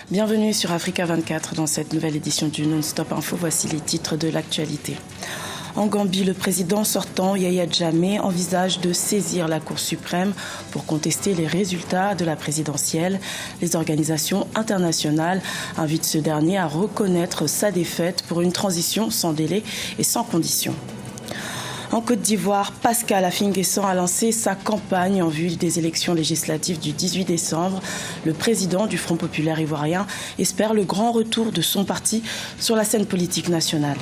Bienvenue sur Africa 24 dans cette nouvelle édition du Non-Stop Info. Voici les titres de l'actualité. En Gambie, le président sortant, Yahya Jammeh, envisage de saisir la Cour suprême pour contester les résultats de la présidentielle. Les organisations internationales invitent ce dernier à reconnaître sa défaite pour une transition sans délai et sans condition. En Côte d'Ivoire, Pascal Affi-N'Guessan a lancé sa campagne en vue des élections législatives du 18 décembre. Le président du Front populaire ivoirien espère le grand retour de son parti sur la scène politique nationale.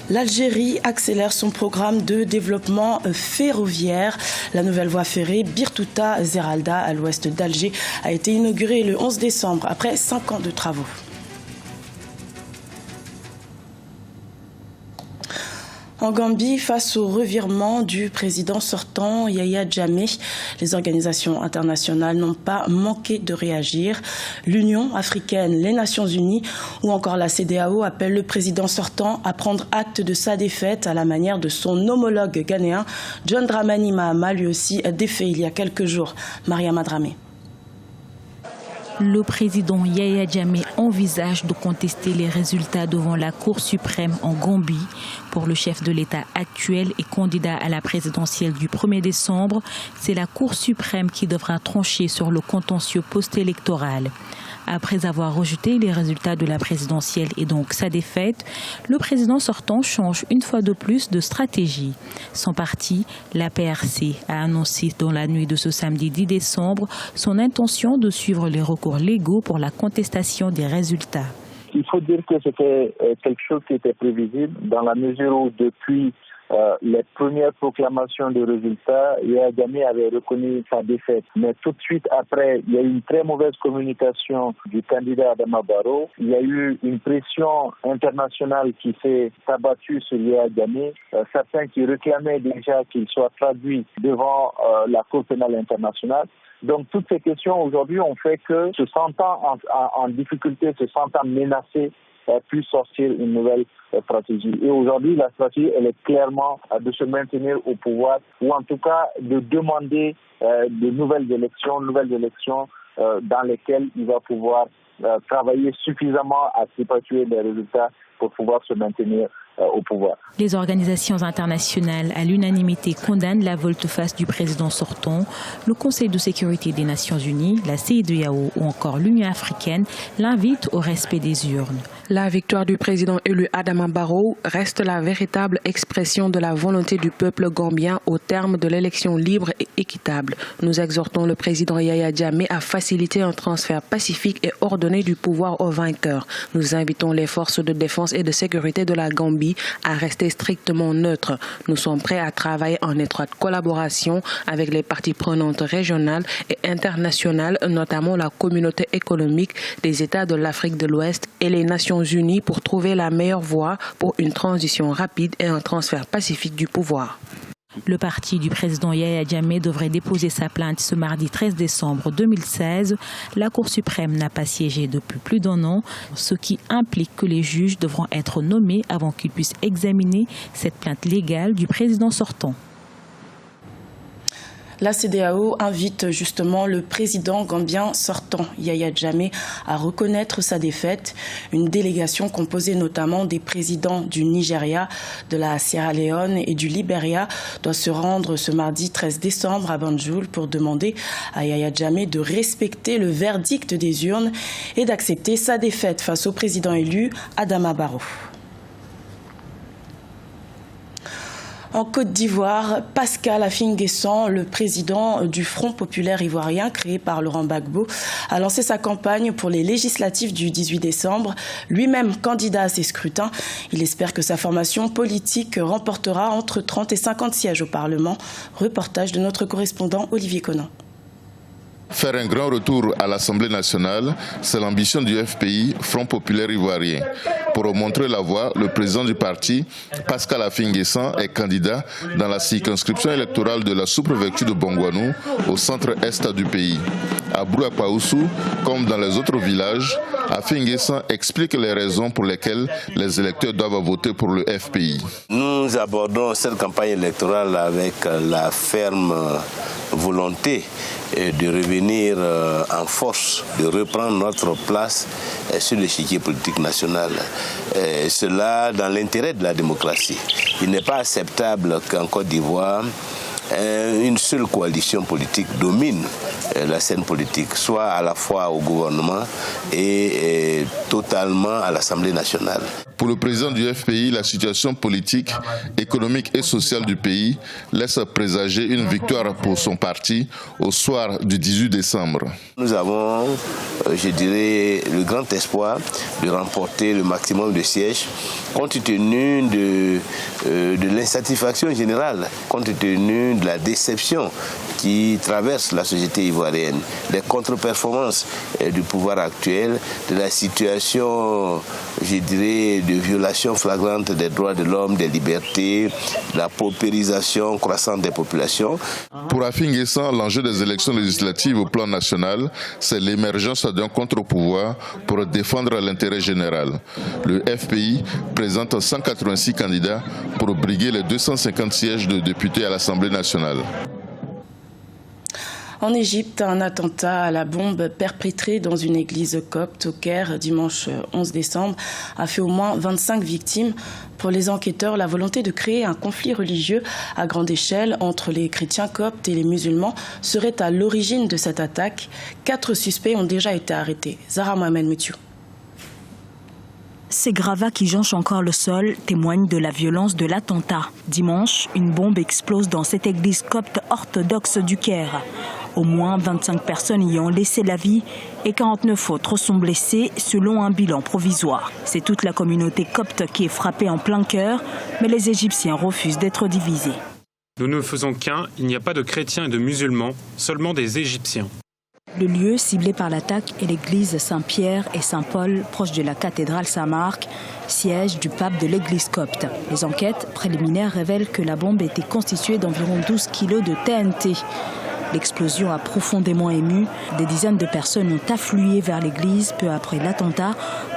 L'Algérie accélère son programme de développement ferroviaire. La nouvelle voie ferrée Birtouta-Zeralda à l'ouest d'Alger a été inaugurée le 11 décembre après 5 ans de travaux. En Gambie, face au revirement du président sortant, Yahya Jammeh, les organisations internationales n'ont pas manqué de réagir. L'Union africaine, les Nations unies ou encore la CEDEAO appellent le président sortant à prendre acte de sa défaite à la manière de son homologue ghanéen, John Dramani Mahama, lui aussi défait il y a quelques jours. Mariama Dramé. Le président Yahya Jammeh envisage de contester les résultats devant la Cour suprême en Gambie. Pour le chef de l'État actuel et candidat à la présidentielle du 1er décembre, c'est la Cour suprême qui devra trancher sur le contentieux post-électoral. Après avoir rejeté les résultats de la présidentielle et donc sa défaite, le président sortant change une fois de plus de stratégie. Son parti, la PRC, a annoncé dans la nuit de ce samedi 10 décembre son intention de suivre les recours légaux pour la contestation des résultats. Il faut dire que c'était quelque chose qui était prévisible dans la mesure où depuis les premières proclamations de résultats, Yahya Jammeh avait reconnu sa défaite. Mais tout de suite après, il y a eu une très mauvaise communication du candidat Adama Barrow. Il y a eu une pression internationale qui s'est abattue sur Yahya Jammeh. Certains qui réclamaient déjà qu'il soit traduit devant la Cour pénale internationale. Donc toutes ces questions aujourd'hui ont fait que, se sentant en difficulté, se sentant menacé, pu sortir une nouvelle stratégie. Et aujourd'hui, la stratégie, elle est clairement de se maintenir au pouvoir ou en tout cas de demander de nouvelles élections dans lesquelles il va pouvoir travailler suffisamment à s'évacuer des résultats pour pouvoir se maintenir au pouvoir. Les organisations internationales à l'unanimité condamnent la volte-face du président sortant. Le Conseil de sécurité des Nations Unies, la CEDEAO ou encore l'Union africaine l'invitent au respect des urnes. La victoire du président élu Adama Barrow reste la véritable expression de la volonté du peuple gambien au terme de l'élection libre et équitable. Nous exhortons le président Yahya Jammeh à faciliter un transfert pacifique et ordonné du pouvoir aux vainqueurs. Nous invitons les forces de défense et de sécurité de la Gambie à rester strictement neutres. Nous sommes prêts à travailler en étroite collaboration avec les parties prenantes régionales et internationales, notamment la communauté économique des États de l'Afrique de l'Ouest et les Nations Unies pour trouver la meilleure voie pour une transition rapide et un transfert pacifique du pouvoir. Le parti du président Yahya Jammeh devrait déposer sa plainte ce mardi 13 décembre 2016. La Cour suprême n'a pas siégé depuis plus d'1 an, ce qui implique que les juges devront être nommés avant qu'ils puissent examiner cette plainte légale du président sortant. La CEDEAO invite justement le président gambien sortant, Yahya Jammeh, à reconnaître sa défaite. Une délégation composée notamment des présidents du Nigeria, de la Sierra Leone et du Libéria doit se rendre ce mardi 13 décembre à Banjul pour demander à Yahya Jammeh de respecter le verdict des urnes et d'accepter sa défaite face au président élu Adama Barrow. En Côte d'Ivoire, Pascal Affi-N'Guessan, le président du Front populaire ivoirien créé par Laurent Gbagbo, a lancé sa campagne pour les législatives du 18 décembre. Lui-même candidat à ces scrutins, il espère que sa formation politique remportera entre 30 et 50 sièges au Parlement. Reportage de notre correspondant Olivier Conan. Faire un grand retour à l'Assemblée nationale, c'est l'ambition du FPI, Front populaire ivoirien. Pour montrer la voie, le président du parti, Pascal Affi-N'Guessan, est candidat dans la circonscription électorale de la sous-préfecture de Bongouanou, au centre-est du pays. À Brouapaoussou, comme dans les autres villages, Affi-N'Guessan explique les raisons pour lesquelles les électeurs doivent voter pour le FPI. Nous abordons cette campagne électorale avec la ferme volonté de revenir en force, de reprendre notre place sur l'échiquier politique national. Cela dans l'intérêt de la démocratie. Il n'est pas acceptable qu'en Côte d'Ivoire, une seule coalition politique domine la scène politique, soit à la fois au gouvernement et totalement à l'Assemblée nationale. Pour le président du FPI, la situation politique, économique et sociale du pays laisse présager une victoire pour son parti au soir du 18 décembre. Nous avons, je dirais, le grand espoir de remporter le maximum de sièges compte tenu de l'insatisfaction générale, compte tenu de la déception qui traverse la société ivoirienne, des contre-performances du pouvoir actuel, de la situation, je dirais, de violation flagrante des droits de l'homme, des libertés, de la paupérisation croissante des populations. Pour Affi N'Guessan, l'enjeu des élections législatives au plan national, c'est l'émergence d'un contre-pouvoir pour défendre l'intérêt général. Le FPI présente 186 candidats pour briguer les 250 sièges de députés à l'Assemblée nationale. En Égypte, un attentat à la bombe perpétré dans une église copte au Caire dimanche 11 décembre a fait au moins 25 victimes. Pour les enquêteurs, la volonté de créer un conflit religieux à grande échelle entre les chrétiens coptes et les musulmans serait à l'origine de cette attaque. 4 suspects ont déjà été arrêtés. Zahra Mohamed Moutiou. Ces gravats qui jonchent encore le sol témoignent de la violence de l'attentat. Dimanche, une bombe explose dans cette église copte orthodoxe du Caire. Au moins 25 personnes y ont laissé la vie et 49 autres sont blessées selon un bilan provisoire. C'est toute la communauté copte qui est frappée en plein cœur, mais les Égyptiens refusent d'être divisés. Nous ne faisons qu'un, il n'y a pas de chrétiens et de musulmans, seulement des Égyptiens. Le lieu ciblé par l'attaque est l'église Saint-Pierre et Saint-Paul, proche de la cathédrale Saint-Marc, siège du pape de l'église copte. Les enquêtes préliminaires révèlent que la bombe était constituée d'environ 12 kilos de TNT. L'explosion a profondément ému. Des dizaines de personnes ont afflué vers l'église peu après l'attentat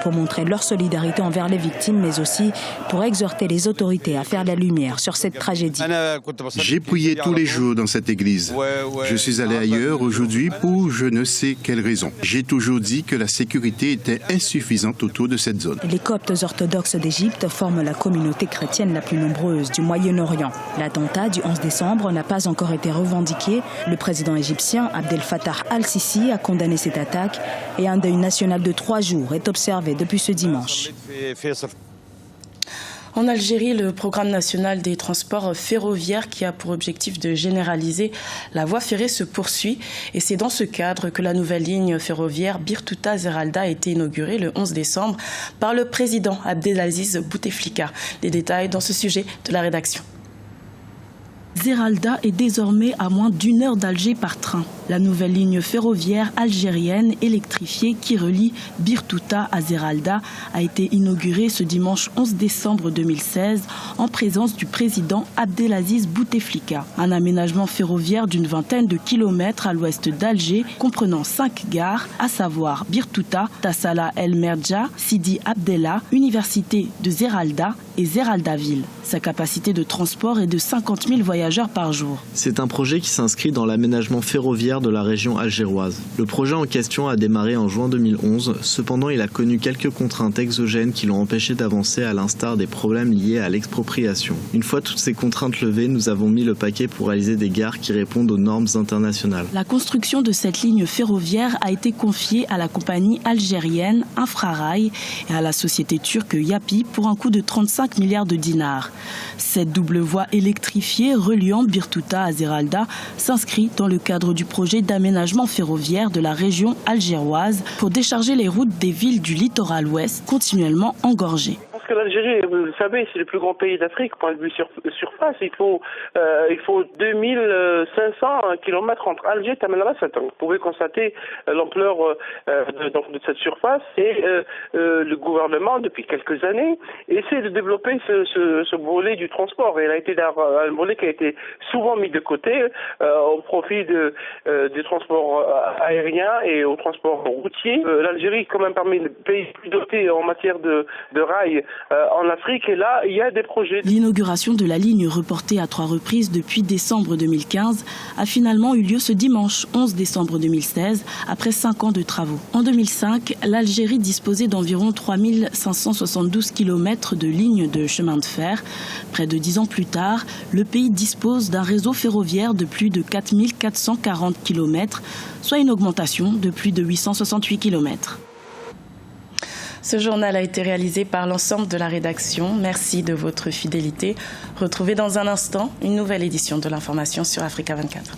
pour montrer leur solidarité envers les victimes, mais aussi pour exhorter les autorités à faire la lumière sur cette tragédie. J'ai prié tous les jours dans cette église. Je suis allé ailleurs aujourd'hui pour je ne sais quelle raison. J'ai toujours dit que la sécurité était insuffisante autour de cette zone. Les Coptes orthodoxes d'Égypte forment la communauté chrétienne la plus nombreuse du Moyen-Orient. L'attentat du 11 décembre n'a pas encore été revendiqué. Le président égyptien Abdel Fattah al-Sisi a condamné cette attaque et un deuil national de 3 jours est observé depuis ce dimanche. En Algérie, le programme national des transports ferroviaires qui a pour objectif de généraliser la voie ferrée se poursuit. Et c'est dans ce cadre que la nouvelle ligne ferroviaire Birtouta-Zeralda a été inaugurée le 11 décembre par le président Abdelaziz Bouteflika. Les détails dans ce sujet de la rédaction. Zeralda est désormais à moins d'1 heure d'Alger par train. La nouvelle ligne ferroviaire algérienne électrifiée qui relie Birtouta à Zeralda a été inaugurée ce dimanche 11 décembre 2016 en présence du président Abdelaziz Bouteflika. Un aménagement ferroviaire d'une vingtaine de kilomètres à l'ouest d'Alger comprenant 5 gares, à savoir Birtouta, Tassala El Merja, Sidi Abdellah, Université de Zeralda et Zeraldaville. Sa capacité de transport est de 50 000 voyageurs par jour. C'est un projet qui s'inscrit dans l'aménagement ferroviaire de la région algéroise. Le projet en question a démarré en juin 2011, cependant il a connu quelques contraintes exogènes qui l'ont empêché d'avancer à l'instar des problèmes liés à l'expropriation. Une fois toutes ces contraintes levées, nous avons mis le paquet pour réaliser des gares qui répondent aux normes internationales. La construction de cette ligne ferroviaire a été confiée à la compagnie algérienne Infrarail et à la société turque Yapi pour un coût de 35 milliards de dinars. Cette double voie électrifiée reliant Birtouta à Zeralda s'inscrit dans le cadre du projet d'aménagement ferroviaire de la région algéroise pour décharger les routes des villes du littoral ouest continuellement engorgées. Que l'Algérie, vous le savez, c'est le plus grand pays d'Afrique, point de vue surface. Il faut 2500 kilomètres entre Alger et Tamanrasset. Vous pouvez constater l'ampleur de cette surface. Et le gouvernement, depuis quelques années, essaie de développer ce volet du transport. Et il a été un volet qui a été souvent mis de côté au profit du transport aérien et au transport routier. L'Algérie est quand même parmi les pays plus dotés en matière de rails en Afrique. Et là, il y a des projets. L'inauguration de la ligne reportée à 3 reprises depuis décembre 2015 a finalement eu lieu ce dimanche 11 décembre 2016, après 5 ans de travaux. En 2005, l'Algérie disposait d'environ 3572 km de lignes de chemin de fer. Près de 10 ans plus tard, le pays dispose d'un réseau ferroviaire de plus de 4440 km, soit une augmentation de plus de 868 km. Ce journal a été réalisé par l'ensemble de la rédaction. Merci de votre fidélité. Retrouvez dans un instant une nouvelle édition de l'information sur Africa 24.